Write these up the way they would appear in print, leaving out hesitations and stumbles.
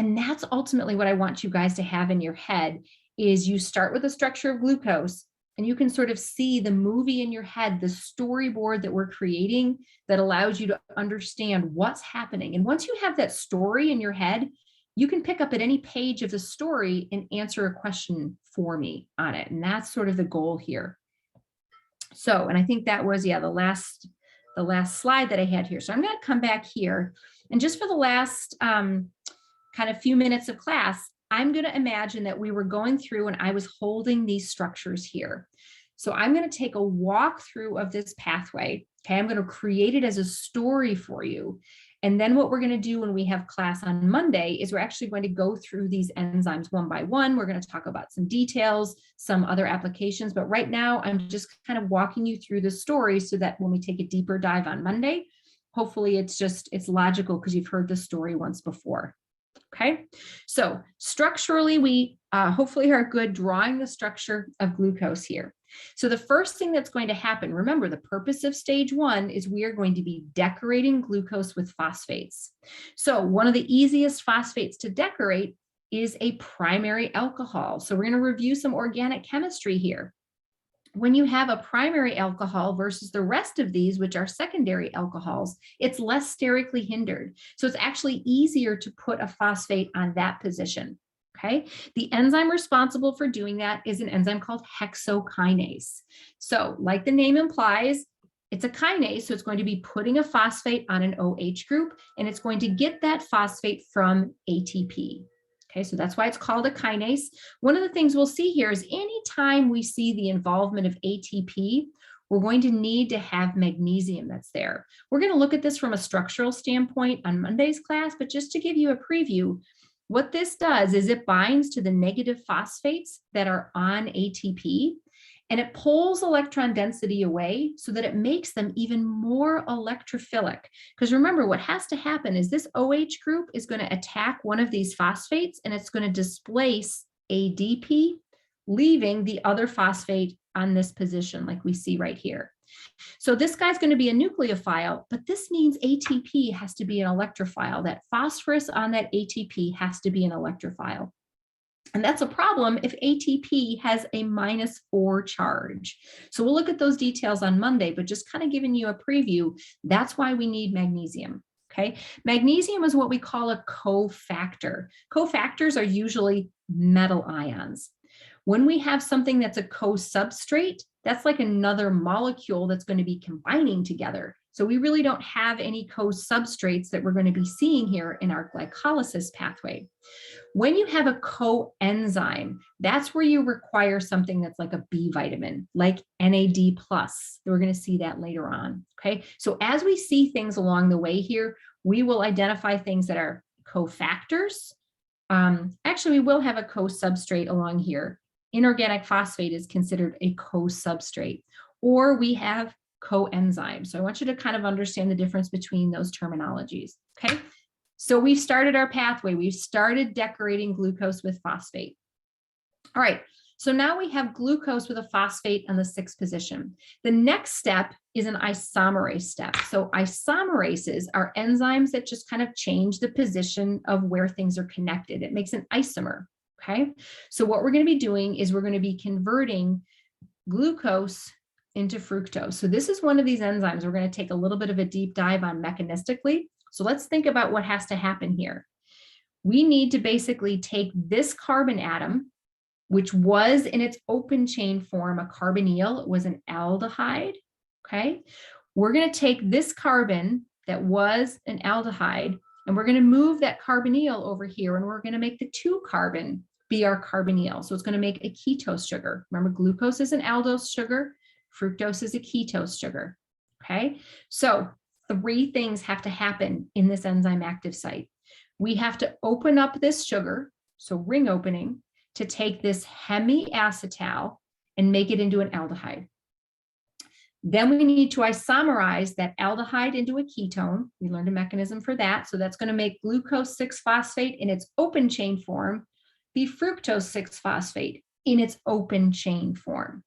And that's ultimately what I want you guys to have in your head is you start with the structure of glucose, and you can sort of see the movie in your head, the storyboard that we're creating that allows you to understand what's happening. And once you have that story in your head, you can pick up at any page of the story and answer a question for me on it. And that's sort of the goal here. So, and I think that was, yeah, the last slide that I had here. So I'm going to come back here, and just for the last kind of few minutes of class, I'm going to imagine that we were going through and I was holding these structures here. So I'm going to take a walkthrough of this pathway. Okay, I'm going to create it as a story for you. And then what we're going to do when we have class on Monday is we're actually going to go through these enzymes one by one. We're going to talk about some details, some other applications. But right now, I'm just kind of walking you through the story so that when we take a deeper dive on Monday, hopefully it's logical because you've heard the story once before. Okay, so structurally, we hopefully are good drawing the structure of glucose here. So the first thing that's going to happen, remember the purpose of stage 1 is we are going to be decorating glucose with phosphates. So one of the easiest phosphates to decorate is a primary alcohol. So we're going to review some organic chemistry here. When you have a primary alcohol versus the rest of these, which are secondary alcohols, it's less sterically hindered. So it's actually easier to put a phosphate on that position. Okay, the enzyme responsible for doing that is an enzyme called hexokinase. So like the name implies, it's a kinase, so it's going to be putting a phosphate on an OH group, and it's going to get that phosphate from ATP. Okay, so that's why it's called a kinase. One of the things we'll see here is anytime we see the involvement of ATP, we're going to need to have magnesium that's there. We're going to look at this from a structural standpoint on Monday's class, but just to give you a preview, what this does is it binds to the negative phosphates that are on ATP, and it pulls electron density away so that it makes them even more electrophilic. Because remember, what has to happen is this OH group is going to attack one of these phosphates, and it's going to displace ADP, leaving the other phosphate on this position like we see right here. So this guy's going to be a nucleophile, but this means ATP has to be an electrophile. That phosphorus on that ATP has to be an electrophile. And that's a problem if ATP has a -4 charge. So we'll look at those details on Monday, but just kind of giving you a preview, that's why we need magnesium. Okay, magnesium is what we call a cofactor. Cofactors are usually metal ions. When we have something that's a co-substrate, that's like another molecule that's going to be combining together. So we really don't have any co-substrates that we're going to be seeing here in our glycolysis pathway. When you have a coenzyme, that's where you require something that's like a B vitamin, like NAD+. We're going to see that later on. Okay, so as we see things along the way here, we will identify things that are cofactors. Actually, we will have a co-substrate along here. Inorganic phosphate is considered a co-substrate, or we have coenzymes. So I want you to kind of understand the difference between those terminologies. Okay, so we've started our pathway. We've started decorating glucose with phosphate. All right, so now we have glucose with a phosphate on the 6th position. The next step is an isomerase step. So isomerases are enzymes that just kind of change the position of where things are connected. It makes an isomer. Okay, so what we're going to be doing is we're going to be converting glucose into fructose. So this is one of these enzymes we're going to take a little bit of a deep dive on mechanistically. So let's think about what has to happen here. We need to basically take this carbon atom, which was in its open chain form a carbonyl, it was an aldehyde. Okay, we're going to take this carbon that was an aldehyde, and we're going to move that carbonyl over here, and we're going to make the 2 carbon be our carbonyl. So it's going to make a ketose sugar. Remember, glucose is an aldose sugar, fructose is a ketose sugar. Okay, so 3 things have to happen in this enzyme active site. We have to open up this sugar, so ring opening, to take this hemiacetal and make it into an aldehyde. Then we need to isomerize that aldehyde into a ketone. We learned a mechanism for that. So that's going to make glucose 6-phosphate in its open chain form be fructose 6-phosphate in its open chain form.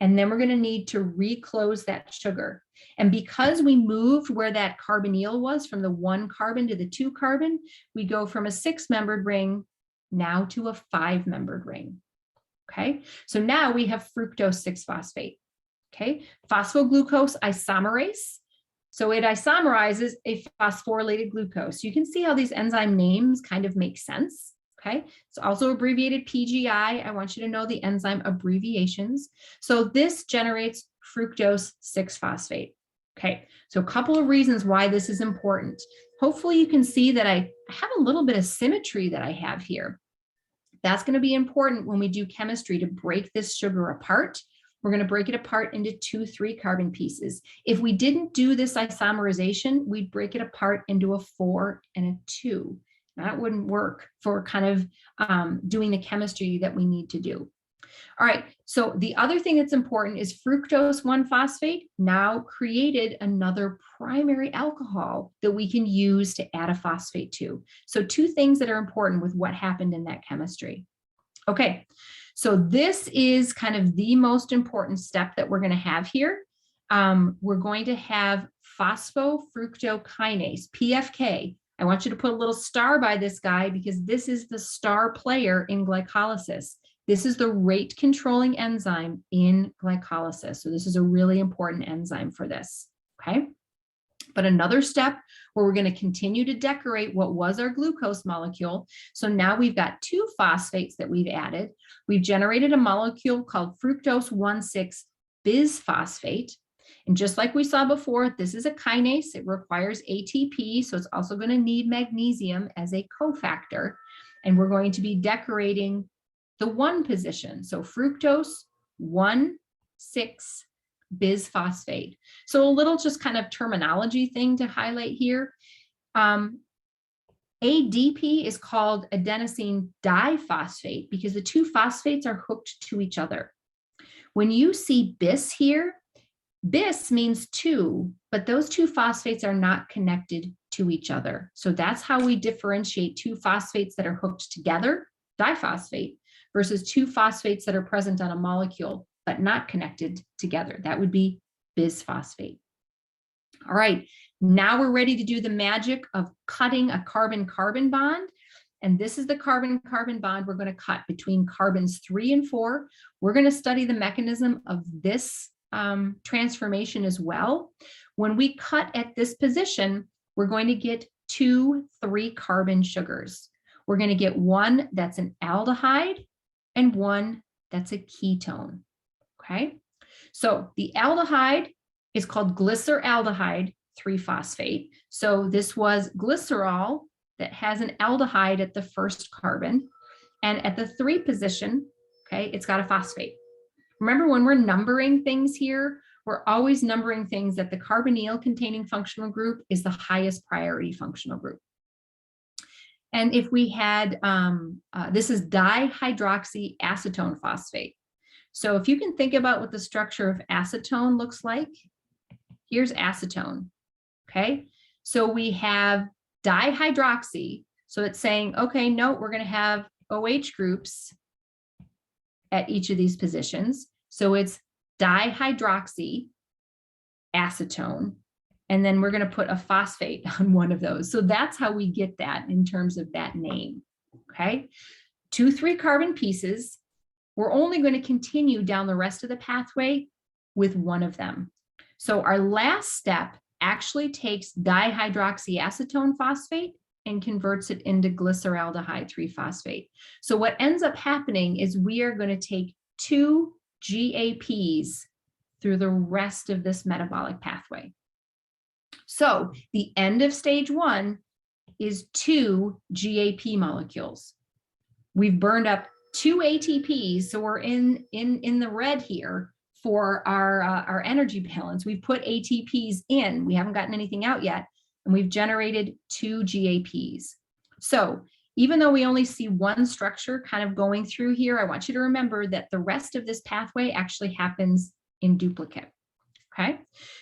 And then we're going to need to reclose that sugar. And because we moved where that carbonyl was from the 1 carbon to the 2 carbon, we go from a 6-membered ring now to a 5-membered ring. Okay, so now we have fructose 6-phosphate. Okay, phosphoglucose isomerase. So it isomerizes a phosphorylated glucose. You can see how these enzyme names kind of make sense. Okay, it's also abbreviated PGI. I want you to know the enzyme abbreviations. So this generates fructose 6-phosphate. Okay, so a couple of reasons why this is important. Hopefully you can see that I have a little bit of symmetry that I have here. That's going to be important when we do chemistry to break this sugar apart. We're going to break it apart into 2 3-carbon pieces. If we didn't do this isomerization, we'd break it apart into a 4 and a 2. That wouldn't work for kind of doing the chemistry that we need to do. All right, so the other thing that's important is fructose 1-phosphate now created another primary alcohol that we can use to add a phosphate to. So 2 things that are important with what happened in that chemistry. Okay, so this is kind of the most important step that we're going to have here. We're going to have phosphofructokinase, PFK. I want you to put a little star by this guy because this is the star player in glycolysis. This is the rate controlling enzyme in glycolysis. So this is a really important enzyme for this, okay? But another step where we're going to continue to decorate what was our glucose molecule. So now we've got 2 phosphates that we've added. We've generated a molecule called fructose 1,6-bisphosphate. And just like we saw before, this is a kinase. It requires ATP, so it's also going to need magnesium as a cofactor. And we're going to be decorating the 1 position. So fructose 1,6-bisphosphate. So a little just kind of terminology thing to highlight here. ADP is called adenosine diphosphate because the 2 phosphates are hooked to each other. When you see bis here, bis means 2, but those 2 phosphates are not connected to each other. So that's how we differentiate 2 phosphates that are hooked together, diphosphate, versus 2 phosphates that are present on a molecule but not connected together. That would be bisphosphate. All right, now we're ready to do the magic of cutting a carbon-carbon bond. And this is the carbon-carbon bond we're going to cut between carbons 3 and 4. We're going to study the mechanism of this transformation as well. When we cut at this position, we're going to get 2 3-carbon sugars. We're going to get one that's an aldehyde and one that's a ketone. Okay, so the aldehyde is called glyceraldehyde 3-phosphate. So this was glycerol that has an aldehyde at the 1st carbon, and at the 3 position, okay, it's got a phosphate. Remember, when we're numbering things here, we're always numbering things that the carbonyl containing functional group is the highest priority functional group. And if we had, this is dihydroxyacetone phosphate. So if you can think about what the structure of acetone looks like, here's acetone, okay? So we have dihydroxy, so it's saying, okay, no, we're gonna have OH groups at each of these positions. So it's dihydroxyacetone, and then we're going to put a phosphate on one of those. So that's how we get that in terms of that name, okay? 2 3-carbon pieces. We're only going to continue down the rest of the pathway with one of them. So our last step actually takes dihydroxyacetone phosphate and converts it into glyceraldehyde 3-phosphate. So what ends up happening is we are going to take 2 GAPs through the rest of this metabolic pathway. So the end of stage 1 is 2 GAP molecules. We've burned up 2 ATPs, so we're in the red here for our energy balance. We've put ATPs in, we haven't gotten anything out yet, and we've generated 2 GAPs. So even though we only see one structure kind of going through here, I want you to remember that the rest of this pathway actually happens in duplicate. Okay,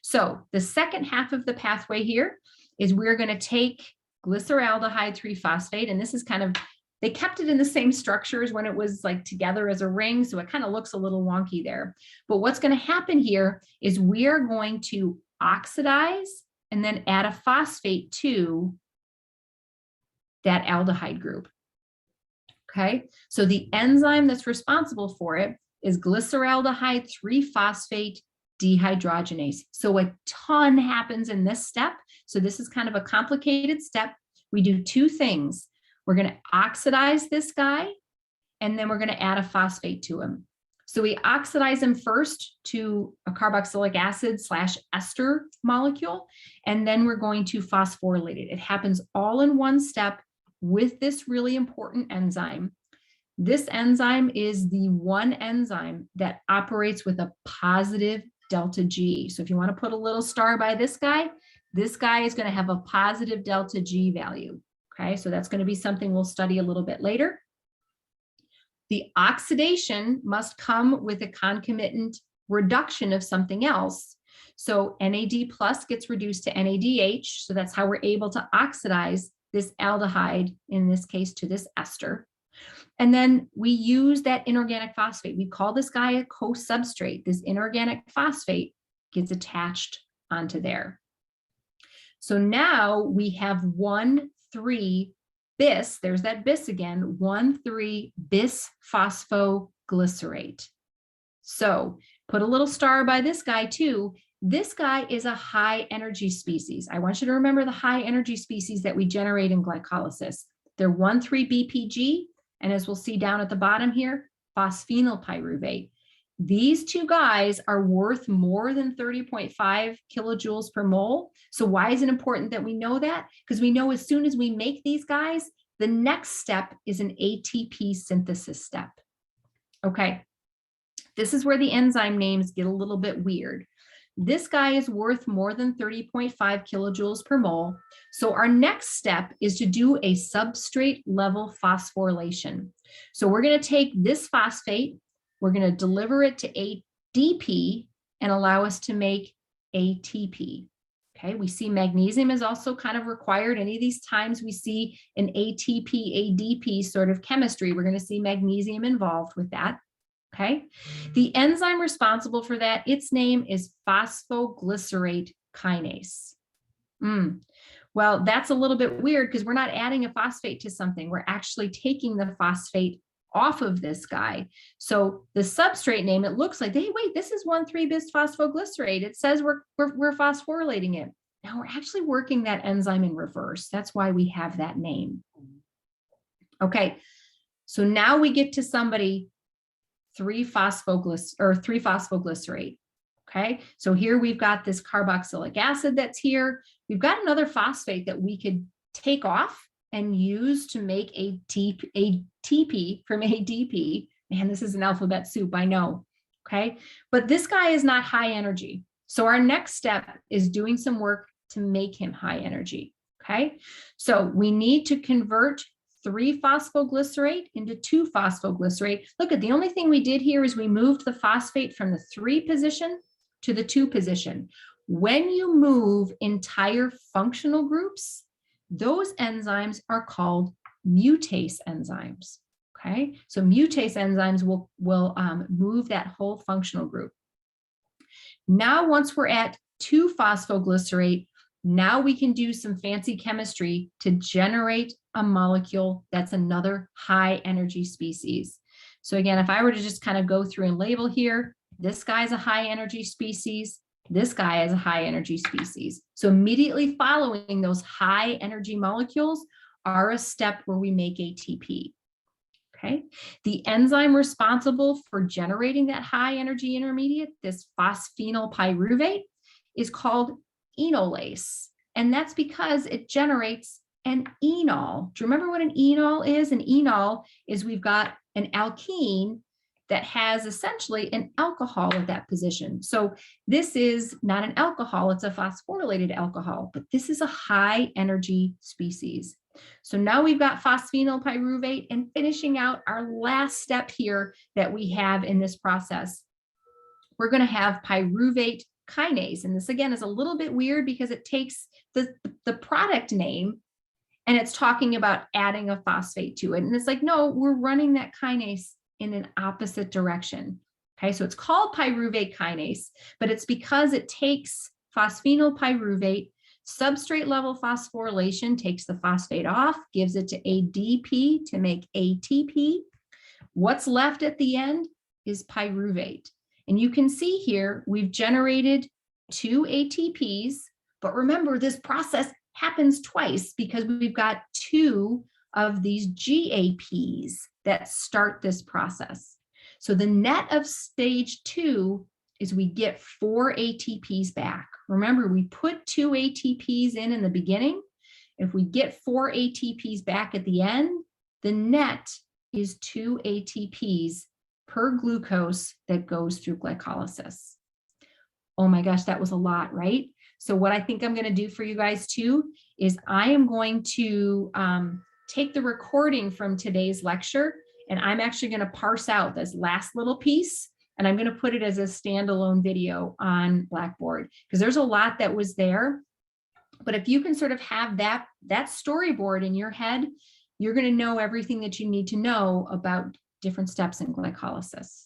so the second half of the pathway here is we're going to take glyceraldehyde 3-phosphate, and this is kind of They kept it in the same structures when it was like together as a ring, so it kind of looks a little wonky there. But what's going to happen here is we are going to oxidize and then add a phosphate to that aldehyde group. Okay, so the enzyme that's responsible for it is glyceraldehyde 3-phosphate dehydrogenase. So a ton happens in this step. So this is kind of a complicated step. We do two things. We're going to oxidize this guy, and then we're going to add a phosphate to him. So we oxidize him first to a carboxylic acid / ester molecule, and then we're going to phosphorylate it. It happens all in one step with this really important enzyme. This enzyme is the one enzyme that operates with a positive delta G. So if you want to put a little star by this guy is going to have a positive delta G value. Okay, so that's going to be something we'll study a little bit later. The oxidation must come with a concomitant reduction of something else. So NAD plus gets reduced to NADH. So that's how we're able to oxidize this aldehyde, in this case, to this ester. And then we use that inorganic phosphate. We call this guy a co-substrate. This inorganic phosphate gets attached onto there. So now we have 1,3-bis, there's that bis again, 1,3-bis phosphoglycerate. So put a little star by this guy too. This guy is a high energy species. I want you to remember the high energy species that we generate in glycolysis. They're 1,3-BPG, and as we'll see down at the bottom here, phosphenylpyruvate. These two guys are worth more than 30.5 kilojoules per mole. So why is it important that we know that? Because we know as soon as we make these guys, the next step is an ATP synthesis step. Okay, this is where the enzyme names get a little bit weird. This guy is worth more than 30.5 kilojoules per mole. So our next step is to do a substrate level phosphorylation. So we're going to take this phosphate, we're going to deliver it to ADP and allow us to make ATP. Okay, we see magnesium is also kind of required. Any of these times we see an ATP, ADP sort of chemistry, we're going to see magnesium involved with that. Okay, the enzyme responsible for that, its name is phosphoglycerate kinase. Well, that's a little bit weird because we're not adding a phosphate to something. We're actually taking the phosphate off of this guy. So the substrate name, it looks like, hey, wait, this is 1,3-bis phosphoglycerate. It says we're phosphorylating it. Now we're actually working that enzyme in reverse. That's why we have that name. Okay, so now we get to somebody 3-phosphoglycerate. Okay, so here we've got this carboxylic acid that's here. We've got another phosphate that we could take off and use to make ATP from ADP. Man, this is an alphabet soup, I know. Okay, but this guy is not high energy. So our next step is doing some work to make him high energy. Okay, so we need to convert 3-phosphoglycerate into 2-phosphoglycerate. Look at the only thing we did here is we moved the phosphate from the 3 position to the 2 position. When you move entire functional groups, those enzymes are called mutase enzymes. Okay, so mutase enzymes will move that whole functional group. Now, once we're at 2-phosphoglycerate, now we can do some fancy chemistry to generate a molecule that's another high energy species. So again, if I were to just kind of go through and label here, this guy's a high energy species, this guy is a high energy species. So immediately following those high energy molecules are a step where we make ATP. Okay, the enzyme responsible for generating that high energy intermediate, this phosphenylpyruvate, is called enolase. And that's because it generates an enol. Do you remember what an enol is? An enol is we've got an alkene that has essentially an alcohol at that position. So this is not an alcohol, it's a phosphorylated alcohol, but this is a high energy species. So now we've got phosphenylpyruvate, and finishing out our last step here that we have in this process, we're going to have pyruvate kinase. And this again is a little bit weird because it takes the product name and it's talking about adding a phosphate to it. And it's like, no, we're running that kinase in an opposite direction. Okay, so it's called pyruvate kinase, but it's because it takes phosphenylpyruvate, substrate level phosphorylation takes the phosphate off, gives it to ADP to make ATP. What's left at the end is pyruvate. And you can see here, we've generated 2 ATPs, but remember this process happens twice because we've got 2 of these GAPs that start this process. So the net of stage 2 is we get 4 ATPs back. Remember, we put 2 ATPs in the beginning. If we get 4 ATPs back at the end, the net is 2 ATPs per glucose that goes through glycolysis. Oh my gosh, that was a lot, right? So what I think I'm going to do for you guys too is I am going to take the recording from today's lecture, and I'm actually going to parse out this last little piece, and I'm going to put it as a standalone video on Blackboard because there's a lot that was there. But if you can sort of have that storyboard in your head, you're going to know everything that you need to know about different steps in glycolysis.